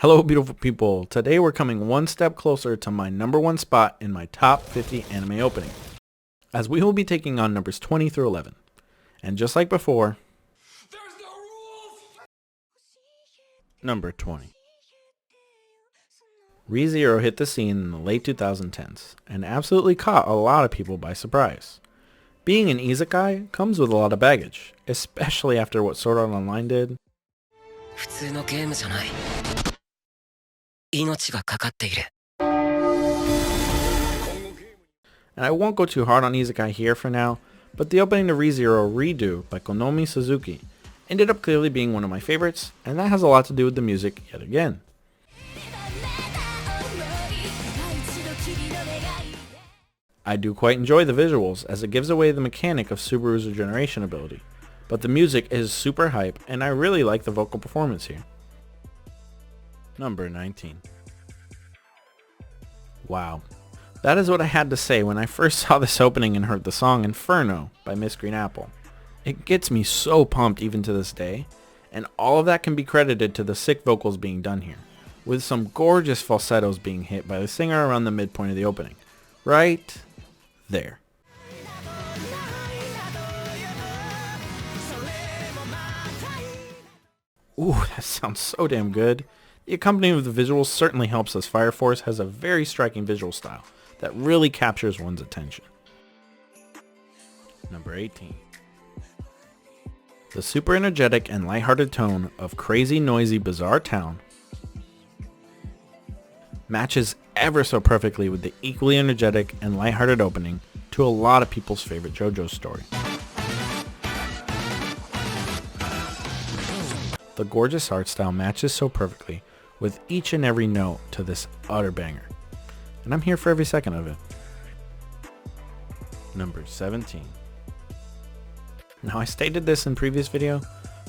Hello beautiful people, today we're coming one step closer to my number one spot in my top 50 anime opening, as we will be taking on numbers 20 through 11. And just like before, number 20. ReZero hit the scene in the late 2010s, and absolutely caught a lot of people by surprise. Being an isekai comes with a lot of baggage, especially after what Sword Art Online did. 普通のゲームじゃない。命がかかっている。 And I won't go too hard on isekai here for now, but the opening to ReZero Redo by Konomi Suzuki ended up clearly being one of my favorites, and that has a lot to do with the music yet again. I do quite enjoy the visuals, as it gives away the mechanic of Subaru's regeneration ability, but the music is super hype, and I really like the vocal performance here. Number 19. Wow. That is what I had to say when I first saw this opening and heard the song Inferno by Miss Green Apple. It gets me so pumped even to this day, and all of that can be credited to the sick vocals being done here, with some gorgeous falsettos being hit by the singer around the midpoint of the opening. Right there. Ooh, that sounds so damn good. The accompaniment of the visuals certainly helps, as Fire Force has a very striking visual style that really captures one's attention. Number 18. The super energetic and lighthearted tone of Crazy Noisy Bizarre Town matches ever so perfectly with the equally energetic and lighthearted opening to a lot of people's favorite JoJo story. The gorgeous art style matches so perfectly with each and every note to this utter banger, and I'm here for every second of it. Number 17. Now, I stated this in previous video,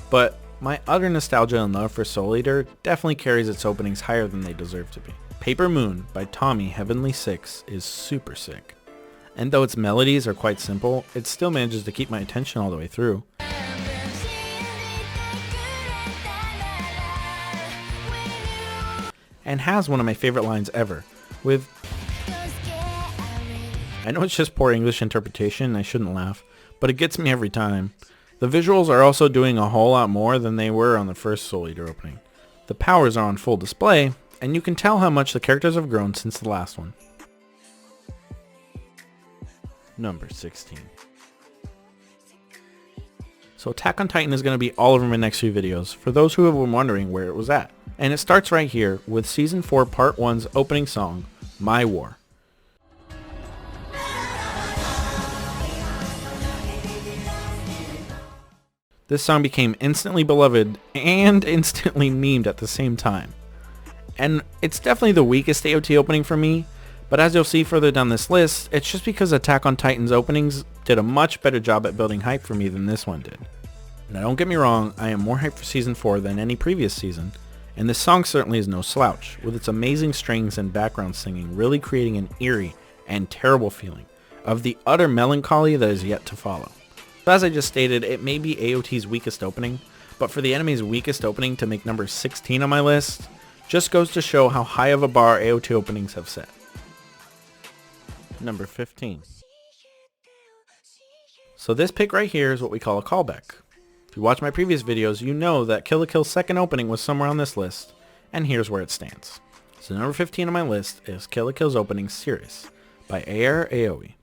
but my utter nostalgia and love for Soul Eater definitely carries its openings higher than they deserve to be. Paper Moon by Tommy Heavenly Six is super sick, and though its melodies are quite simple, it still manages to keep my attention all the way through. And has one of my favorite lines ever, with, I know it's just poor English interpretation and I shouldn't laugh, but it gets me every time. The visuals are also doing a whole lot more than they were on the first Soul Eater opening. The powers are on full display, and you can tell how much the characters have grown since the last one. Number 16. So Attack on Titan is going to be all over my next few videos, for those who have been wondering where it was at. And it starts right here with Season 4 Part 1's opening song, My War. This song became instantly beloved and instantly memed at the same time. And it's definitely the weakest AOT opening for me, but as you'll see further down this list, it's just because Attack on Titan's openings did a much better job at building hype for me than this one did. Now don't get me wrong, I am more hyped for Season 4 than any previous season, and this song certainly is no slouch, with its amazing strings and background singing really creating an eerie and terrible feeling of the utter melancholy that is yet to follow. So as I just stated, it may be AOT's weakest opening, but for the anime's weakest opening to make number 16 on my list, just goes to show how high of a bar AOT openings have set. Number 15. So this pick right here is what we call a callback. If you watch my previous videos, you know that Kill la Kill's second opening was somewhere on this list, and here's where it stands. So number 15 on my list is Kill la Kill's opening Series by Air Aoi.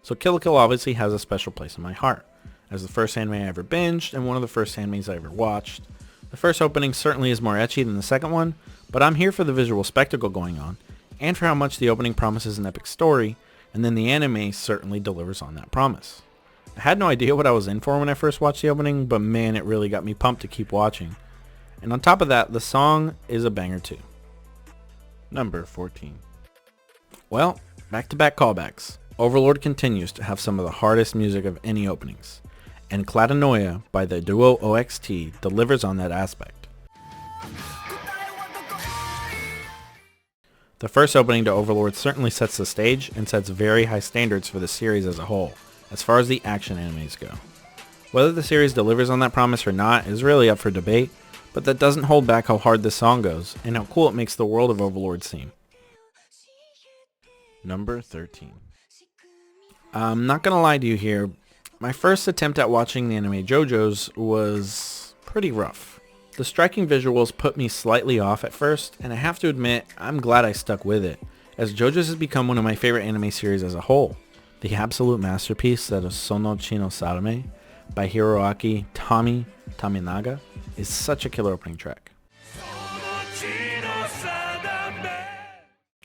So Kill la Kill obviously has a special place in my heart, as the first anime I ever binged and one of the first animes I ever watched. The first opening certainly is more ecchi than the second one, but I'm here for the visual spectacle going on, and for how much the opening promises an epic story, and then the anime certainly delivers on that promise. I had no idea what I was in for when I first watched the opening, but man, it really got me pumped to keep watching. And on top of that, the song is a banger too. Number 14. Well, back-to-back callbacks. Overlord continues to have some of the hardest music of any openings, and Clatanoia by the duo OXT delivers on that aspect. The first opening to Overlord certainly sets the stage and sets very high standards for the series as a whole, as far as the action animes go. Whether the series delivers on that promise or not is really up for debate, but that doesn't hold back how hard this song goes, and how cool it makes the world of Overlord seem. Number 13. I'm not gonna lie to you here, my first attempt at watching the anime JoJo's was pretty rough. The striking visuals put me slightly off at first, and I have to admit, I'm glad I stuck with it, as JoJo's has become one of my favorite anime series as a whole. The absolute masterpiece that is Sono Chino Sarame by Hiroaki Taminaga is such a killer opening track.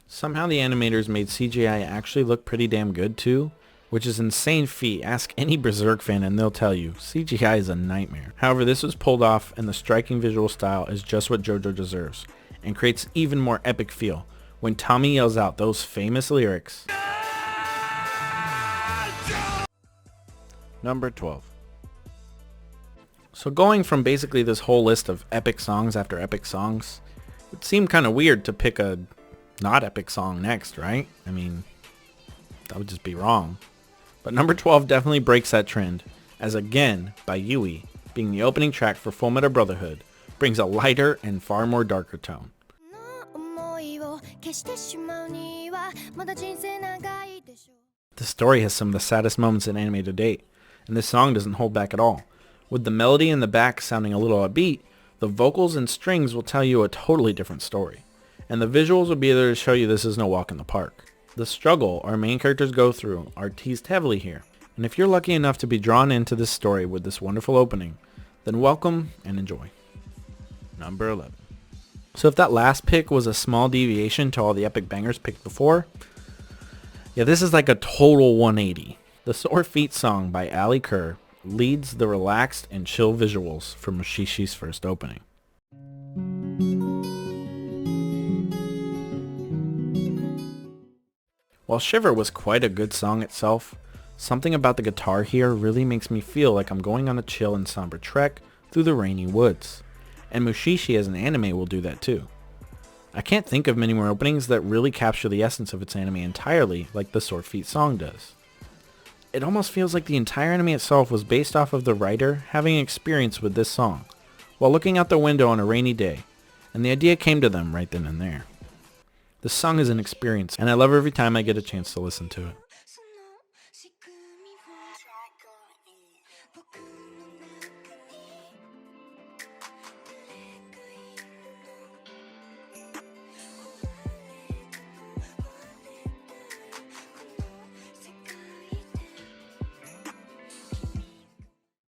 Somehow the animators made CGI actually look pretty damn good too, which is an insane feat. Ask any Berserk fan and they'll tell you, CGI is a nightmare. However, this was pulled off and the striking visual style is just what JoJo deserves, and creates even more epic feel when Tommy yells out those famous lyrics. Number 12. So going from basically this whole list of epic songs after epic songs, it would seem kind of weird to pick a not epic song next, right? I mean, that would just be wrong. But number 12 definitely breaks that trend, as Again by Yui, being the opening track for Fullmetal Brotherhood, brings a lighter and far more darker tone. The story has some of the saddest moments in anime to date, and this song doesn't hold back at all. With the melody in the back sounding a little upbeat, the vocals and strings will tell you a totally different story, and the visuals will be there to show you this is no walk in the park. The struggle our main characters go through are teased heavily here, and if you're lucky enough to be drawn into this story with this wonderful opening, then welcome and enjoy. Number 11. So if that last pick was a small deviation to all the epic bangers picked before, yeah, this is like a total 180. The Sore Feet song by Ali Kerr leads the relaxed and chill visuals for Mushishi's first opening. While Shiver was quite a good song itself, something about the guitar here really makes me feel like I'm going on a chill and somber trek through the rainy woods, and Mushishi as an anime will do that too. I can't think of many more openings that really capture the essence of its anime entirely like the Sore Feet song does. It almost feels like the entire anime itself was based off of the writer having experience with this song, while looking out the window on a rainy day, and the idea came to them right then and there. This song is an experience, and I love every time I get a chance to listen to it.